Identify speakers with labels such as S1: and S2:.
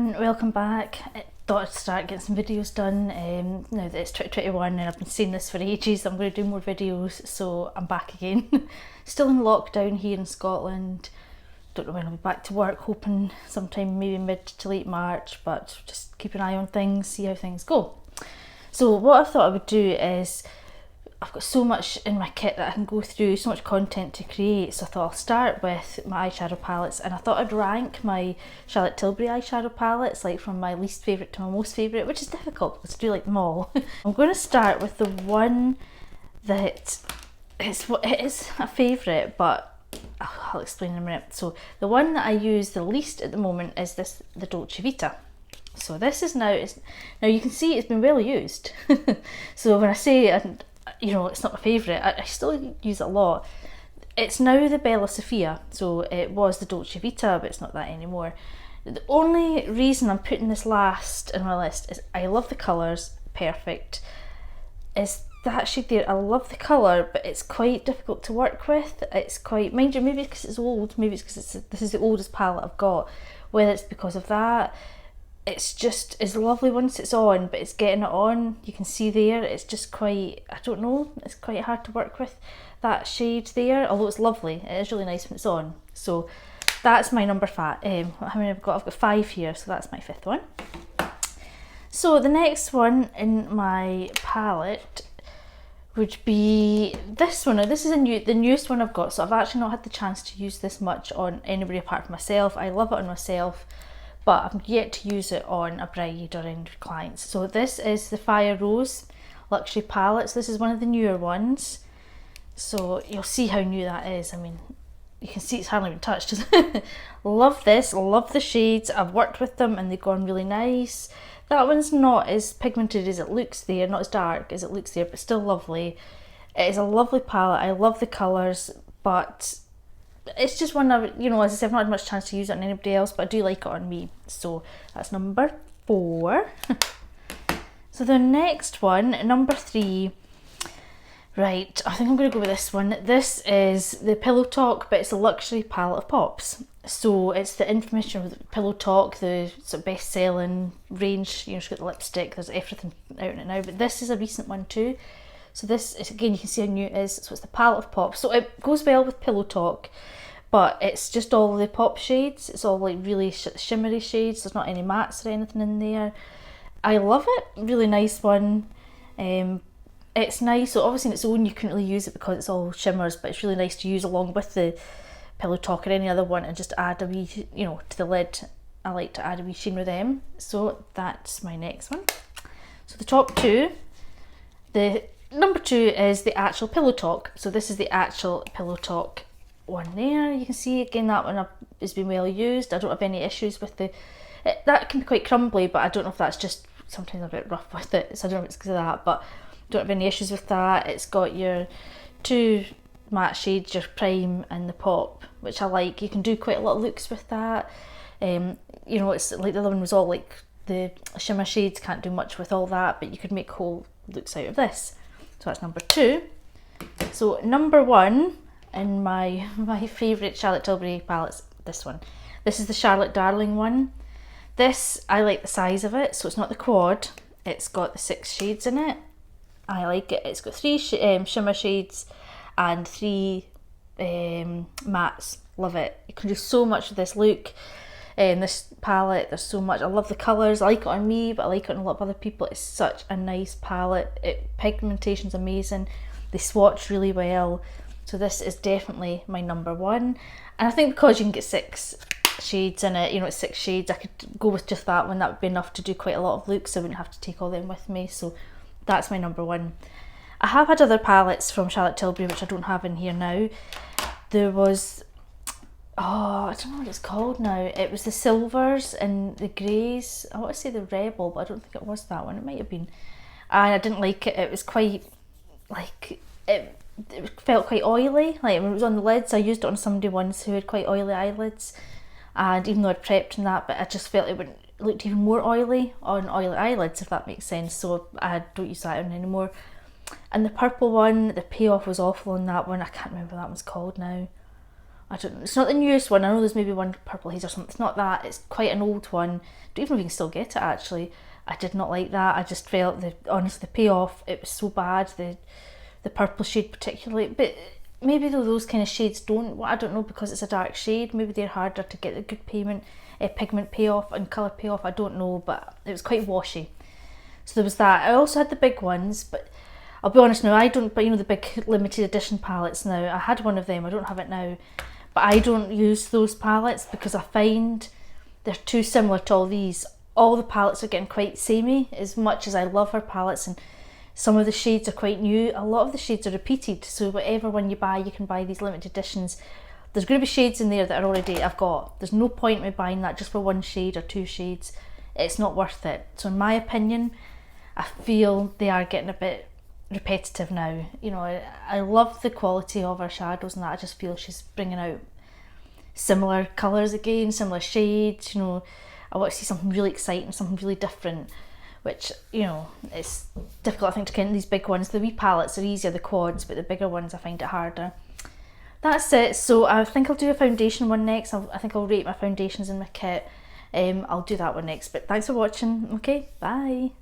S1: everyone, welcome back. I thought I'd start getting some videos done now that it's 2021 and I've been saying this for ages. I'm going to do more videos, so I'm back again. Still in lockdown here in Scotland. Don't know when I'll be back to work, hoping sometime maybe mid to late March, but just keep an eye on things, see how things go. So what I thought I would do is, I've got so much in my kit that I can go through, so much content to create, so I thought I'll start with my eyeshadow palettes, and I thought I'd rank my Charlotte Tilbury eyeshadow palettes, like from my least favourite to my most favourite, which is difficult because I do like them all. I'm going to start with the one that it is a favourite, but I'll explain in a minute. So the one that I use the least at the moment is the Dolce Vita. So this is now you can see it's been well used. So when I say, you know, it's not my favourite, I still use it a lot. It's now the Bella Sofia, so it was the Dolce Vita, but it's not that anymore. The only reason I'm putting this last in my list is I love the colours, perfect. Is that shade there, I love the colour, but it's quite difficult to work with. It's quite, mind you, maybe because it's old, maybe it's because this is the oldest palette I've got, whether it's because of that. It's lovely once it's on, but it's getting it on, you can see there, it's just quite, I don't know, it's quite hard to work with that shade there, although it's lovely, it is really nice when it's on. So that's my number 5. How many have I got? I've got 5 here, so that's my 5th one. So the next one in my palette would be this one. Now this is the newest one I've got, so I've actually not had the chance to use this much on anybody apart from myself. I love it on myself, but I'm yet to use it on a bride or any clients. So this is the Fire Rose Luxury Palettes. This is one of the newer ones. So you'll see how new that is. I mean, you can see it's hardly been touched. Love this, love the shades. I've worked with them and they've gone really nice. That one's not as pigmented as it looks there, not as dark as it looks there, but still lovely. It is a lovely palette. I love the colours, but it's just one that, you know, as I said, I've not had much chance to use it on anybody else, but I do like it on me. So that's number 4. So the next one, number 3, right, I think I'm going to go with this one. This is the Pillow Talk, but it's a luxury palette of pops. So it's the information with Pillow Talk, the sort of best-selling range. You know, she's got the lipstick, there's everything out in it now, but this is a recent one too. So this is, again, you can see how new it is. So it's the palette of pops. So it goes well with Pillow Talk, but it's just all the pop shades. It's all like really shimmery shades. There's not any mattes or anything in there. I love it. Really nice one. It's nice. So obviously on its own you couldn't really use it because it's all shimmers, but it's really nice to use along with the Pillow Talk or any other one and just add a wee, you know, to the lid. I like to add a wee sheen with them. So that's my next one. So the top 2, the number 2 is the actual Pillow Talk. So this is the actual Pillow Talk one there. You can see again that one has been well used. I don't have any issues with that can be quite crumbly, but I don't know if that's just sometimes a bit rough with it, so I don't know if it's because of that, but don't have any issues with that. It's got your 2 matte shades, your prime and the pop, which I like. You can do quite a lot of looks with that. You know, it's like the other one was all like the shimmer shades, can't do much with all that, but you could make whole looks out of this. So that's number 2. So number 1 in my favourite Charlotte Tilbury palettes, this one. This is the Charlotte Darling one. This, I like the size of it, so it's not the quad. It's got the 6 shades in it. I like it. It's got 3 shimmer shades and 3 mattes. Love it. You can do so much with this look. This palette, there's so much. I love the colours. I like it on me, but I like it on a lot of other people. It's such a nice palette. Pigmentation's amazing. They swatch really well. So this is definitely my number 1. And I think because you can get 6 shades in it, you know, it's 6 shades, I could go with just that one. That would be enough to do quite a lot of looks. I wouldn't have to take all them with me. So that's my number 1. I have had other palettes from Charlotte Tilbury, which I don't have in here now. There was, I don't know what it's called now. It was the silvers and the greys. I want to say the Rebel, but I don't think it was that one. It might have been. And I didn't like it. It was quite, like, it felt quite oily. Like when it was on the lids, I used it on somebody once who had quite oily eyelids. And even though I'd prepped and that, but I just felt it looked even more oily on oily eyelids, if that makes sense. So I don't use that one anymore. And the purple one, the payoff was awful on that one. I can't remember what that one's called now. I don't know, it's not the newest one. I know there's maybe one Purple Haze or something. It's not that, it's quite an old one. I don't even know if you can still get it actually. I did not like that. I just felt honestly the payoff, it was so bad, the purple shade particularly. But maybe though those kind of shades don't, well, I don't know, because it's a dark shade, maybe they're harder to get the good pigment payoff and colour payoff, I don't know, but it was quite washy. So there was that. I also had the big ones, but I'll be honest now, I don't, but you know the big limited edition palettes now, I had one of them, I don't have it now, but I don't use those palettes because I find they're too similar to all these. All the palettes are getting quite samey, as much as I love her palettes, and some of the shades are quite new. A lot of the shades are repeated, so whatever one you buy, you can buy these limited editions. There's going to be shades in there that are already I've got. There's no point in me buying that just for one shade or two shades. It's not worth it. So in my opinion, I feel they are getting a bit repetitive now. You know, I love the quality of her shadows and that. I just feel she's bringing out similar colours again, similar shades, you know. I want to see something really exciting, something really different, which, you know, it's difficult I think to get in these big ones. The wee palettes are easier, the quads, but the bigger ones I find it harder. That's it. So I think I'll do a foundation one next. I think I'll rate my foundations in my kit. I'll do that one next, but thanks for watching. Okay, bye.